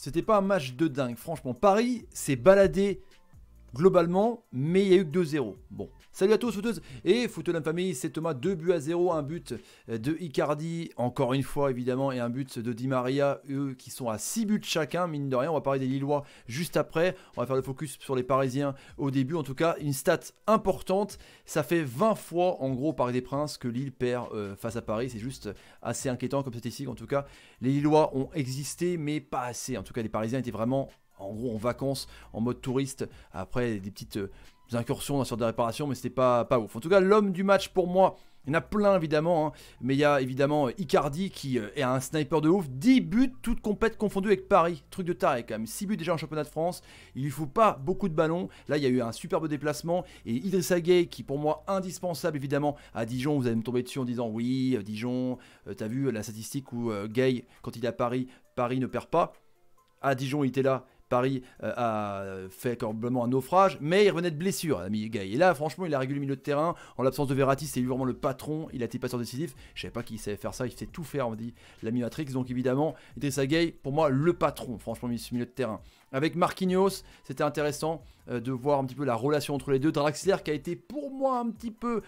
c'était pas un match de dingue. Franchement, Paris s'est baladé globalement, mais il n'y a eu que 2-0. Bon, salut à tous, footeuses et footeux de la famille, c'est Thomas, 2-0, un but de Icardi, encore une fois évidemment, et un but de Di Maria, eux qui sont à 6 buts chacun, mine de rien. On va parler des Lillois juste après, on va faire le focus sur les Parisiens au début. En tout cas, une stat importante, ça fait 20 fois en gros Paris des Princes que Lille perd face à Paris, c'est juste assez inquiétant comme statistique. En tout cas, les Lillois ont existé, mais pas assez. En tout cas, les Parisiens étaient vraiment en gros en vacances, en mode touriste, après des petites incursions sur des réparations, mais c'était pas ouf. En tout cas, l'homme du match pour moi, il y en a plein évidemment, hein, mais il y a évidemment Icardi qui est un sniper de ouf, 10 buts, toutes compètes confondues avec Paris, truc de taré quand même, 6 buts déjà en championnat de France, il lui faut pas beaucoup de ballons, là il y a eu un superbe déplacement, et Idrissa Gueye qui pour moi indispensable évidemment à Dijon, vous allez me tomber dessus en disant oui, Dijon, t'as vu la statistique où Gueye, quand il est à Paris, Paris ne perd pas, à Dijon il était là, Paris a fait probablement un naufrage, mais il revenait de blessure, l'ami Gueye. Et là, franchement, il a régulé le milieu de terrain. En l'absence de Verratti, c'est lui vraiment le patron. Il a été passeur décisif. Je savais pas qu'il savait faire ça. Il sait tout faire, on dit l'ami Matrix. Donc évidemment, Idrissa Gueye, pour moi, le patron, franchement, ce milieu de terrain. Avec Marquinhos, c'était intéressant de voir un petit peu la relation entre les deux. Draxler qui a été pour moi un petit peu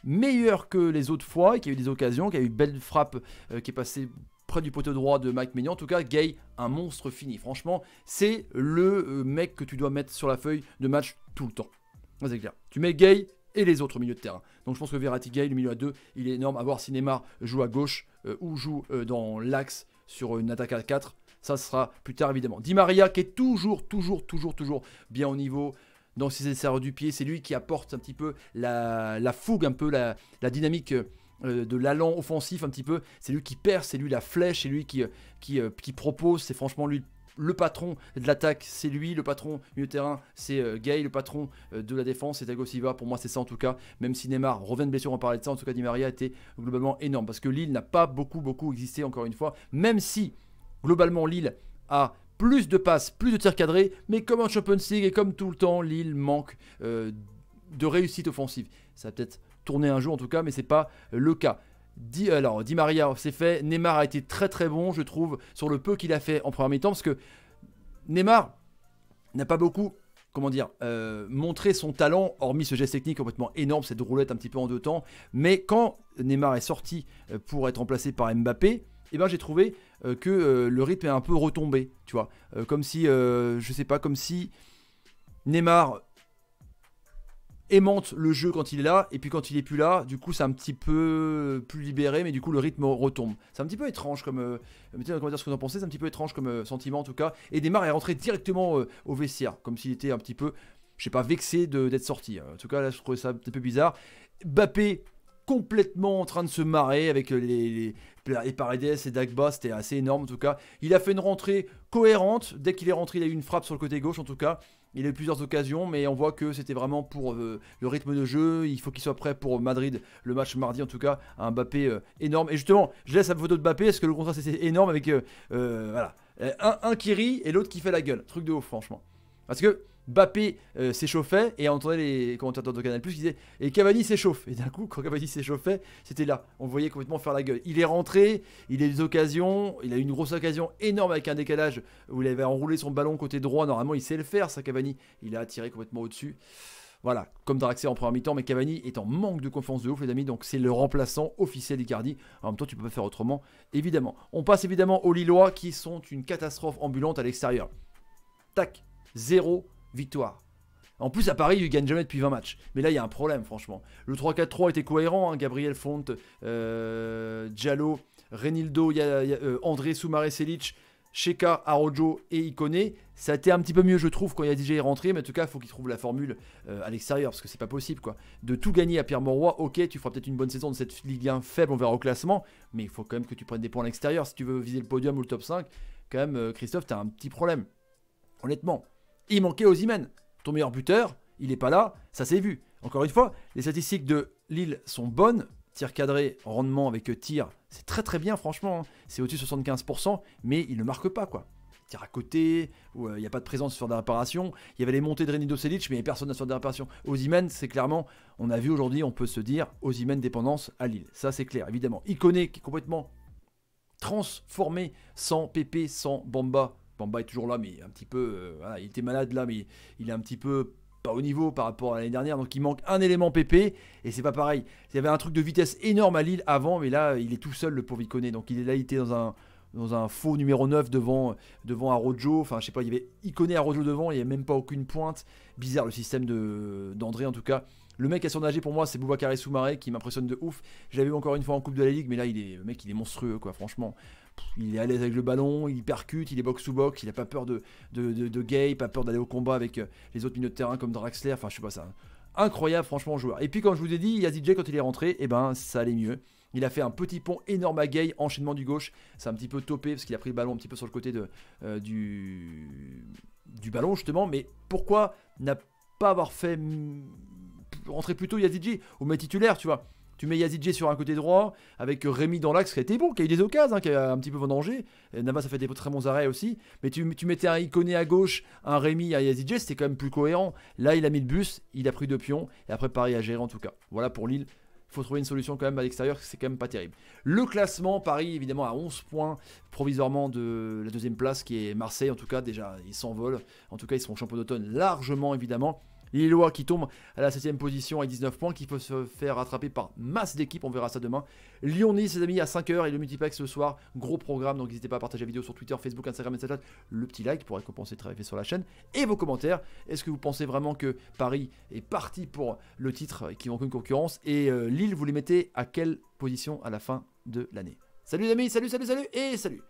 meilleur que les autres fois, et qui a eu des occasions, qui a eu une belle frappe qui est passée près du poteau droit de Mike Maignan. En tout cas, Gueye, un monstre fini. Franchement, c'est le mec que tu dois mettre sur la feuille de match tout le temps. C'est clair. Tu mets Gueye et les autres au milieu de terrain. Donc je pense que Verratti, Gueye, le milieu à 2, il est énorme. À voir si Neymar joue à gauche ou joue dans l'axe sur une attaque à 4. Ça sera plus tard évidemment. Di Maria qui est toujours bien au niveau. Dans ses essais du pied, c'est lui qui apporte un petit peu la fougue, un peu la dynamique de l'allant offensif un petit peu. C'est lui qui perce, c'est lui la flèche, c'est lui qui propose. C'est franchement lui le patron de l'attaque, c'est lui le patron du milieu de terrain, c'est Gueye, le patron de la défense, c'est Thiago Silva. Pour moi c'est ça en tout cas, même si Neymar revient de blessure, on parlait de ça. En tout cas, Di Maria était globalement énorme parce que Lille n'a pas beaucoup existé, encore une fois, même si globalement Lille a plus de passes, plus de tirs cadrés, mais comme en Champions League et comme tout le temps, Lille manque de réussite offensive. Ça va peut-être tourner un jour en tout cas, mais c'est pas le cas. Di Maria c'est fait, Neymar a été très bon je trouve sur le peu qu'il a fait en première mi-temps, parce que Neymar n'a pas beaucoup, comment dire, montré son talent, hormis ce geste technique complètement énorme, cette roulette un petit peu en deux temps. Mais quand Neymar est sorti pour être remplacé par Mbappé, eh ben j'ai trouvé que le rythme est un peu retombé, tu vois, comme si, je sais pas, comme si Neymar aimante le jeu quand il est là, et puis quand il est plus là, du coup c'est un petit peu plus libéré, mais du coup le rythme retombe. C'est un petit peu étrange comme, mettez dans les commentaires ce que vous en pensez, c'est un petit peu étrange comme sentiment en tout cas. Et Neymar est rentré directement au vestiaire, comme s'il était un petit peu, je sais pas, vexé d'être sorti. En tout cas là je trouvais ça un petit peu bizarre. Mbappé complètement en train de se marrer avec les Paredes et Dagba, c'était assez énorme en tout cas. Il a fait une rentrée cohérente, dès qu'il est rentré il a eu une frappe sur le côté gauche en tout cas. Il a eu plusieurs occasions, mais on voit que c'était vraiment pour le rythme de jeu. Il faut qu'il soit prêt pour Madrid, le match mardi en tout cas. Un Mbappé énorme. Et justement, je laisse la photo de Mbappé parce que le contraste c'est énorme avec voilà, un qui rit et l'autre qui fait la gueule. Truc de ouf franchement. Parce que Mbappé s'échauffait et on entendait les commentateurs de Canal+ qui disaient et Cavani s'échauffe. Et d'un coup, quand Cavani s'échauffait, c'était là. On voyait complètement faire la gueule. Il est rentré, il a eu des occasions, il a eu une grosse occasion énorme avec un décalage où il avait enroulé son ballon côté droit. Normalement, il sait le faire, ça Cavani. Il a tiré complètement au-dessus. Voilà, comme Draxler en première mi-temps, mais Cavani est en manque de confiance de ouf, les amis. Donc c'est le remplaçant officiel d'Icardi. En même temps, tu peux pas faire autrement, évidemment. On passe évidemment aux Lillois qui sont une catastrophe ambulante à l'extérieur. Tac, 0 victoire. En plus, à Paris, ils gagnent jamais depuis 20 matchs. Mais là, il y a un problème, franchement. Le 3-4-3 était cohérent. Hein. Gabriel Font, Diallo, Renildo, André Soumaré Selic, Cheka, Arojo et Ikoné. Ça a été un petit peu mieux, je trouve, quand il y a DJ est rentré. Mais en tout cas, il faut qu'il trouve la formule à l'extérieur. Parce que c'est pas possible, quoi. De tout gagner à Pierre-Mauroy, ok, tu feras peut-être une bonne saison de cette Ligue 1 faible, on verra au classement. Mais il faut quand même que tu prennes des points à l'extérieur. Si tu veux viser le podium ou le top 5, quand même, Christophe, tu as un petit problème. Honnêtement. Il manquait Osimhen, ton meilleur buteur, il n'est pas là, ça s'est vu. Encore une fois, les statistiques de Lille sont bonnes, tir cadré, rendement avec tir, c'est très bien franchement, hein. C'est au-dessus de 75%, mais il ne marque pas quoi. Tir à côté, où il n'y a pas de présence sur des réparations, il y avait les montées de Renildo Selic, mais personne n'a sur des réparations. Osimhen, c'est clairement, on a vu aujourd'hui, on peut se dire, Osimhen dépendance à Lille, ça c'est clair, évidemment. Ikoné qui est complètement transformé, sans Pépé, sans Bamba. Bamba est toujours là, mais un petit peu, voilà, il était malade là, mais il est un petit peu pas au niveau par rapport à l'année dernière, donc il manque un élément PP, et c'est pas pareil. Il y avait un truc de vitesse énorme à Lille avant, mais là, il est tout seul, le pauvre Ikoné, donc il était dans un faux numéro 9 devant Arrojo, enfin je sais pas, il y avait Ikoné Arrojo devant, il n'y avait même pas aucune pointe. Bizarre le système d'André en tout cas. Le mec à surnager pour moi, c'est Boubacar Soumaré qui m'impressionne de ouf. Je l'avais vu encore une fois en Coupe de la Ligue, mais là le mec il est monstrueux quoi, franchement. Il est à l'aise avec le ballon, il percute, il est box to box, il a pas peur de gay, pas peur d'aller au combat avec les autres milieux de terrain comme Draxler, enfin je sais pas ça. Incroyable franchement joueur. Et puis comme je vous ai dit, Yazidje quand il est rentré, et ben ça allait mieux. Il a fait un petit pont énorme à Gay, enchaînement du gauche, c'est un petit peu topé parce qu'il a pris le ballon un petit peu sur le côté du ballon justement, mais pourquoi n'a pas avoir fait rentrer plutôt Yazidje ou mettre titulaire, tu vois. Tu mets Yazidje sur un côté droit, avec Rémi dans l'axe qui a été bon, qui a eu des occasions, qui a un petit peu vendangé. Navas a fait des très bons arrêts aussi. Mais tu mettais un Ikoné à gauche, un Rémi à Yazidje, c'était quand même plus cohérent. Là, il a mis le bus, il a pris 2 pions, et après, Paris a géré en tout cas. Voilà pour Lille. Il faut trouver une solution quand même à l'extérieur, c'est quand même pas terrible. Le classement, Paris évidemment à 11 points provisoirement de la deuxième place qui est Marseille. En tout cas, déjà, ils s'envolent. En tout cas, ils seront champions d'automne largement évidemment. Les Lillois qui tombent à la 7ème position à 19 points, qui peuvent se faire rattraper par masse d'équipes, on verra ça demain. Lyon-Nice, les amis, à 5h et le multiplex ce soir, gros programme, donc n'hésitez pas à partager la vidéo sur Twitter, Facebook, Instagram, etc. Le petit like pour récompenser le travail fait sur la chaîne et vos commentaires. Est-ce que vous pensez vraiment que Paris est parti pour le titre qui manque une concurrence et Lille, vous les mettez à quelle position à la fin de l'année? Salut les amis, salut et salut.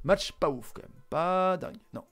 Match pas ouf quand même, pas dingue, non.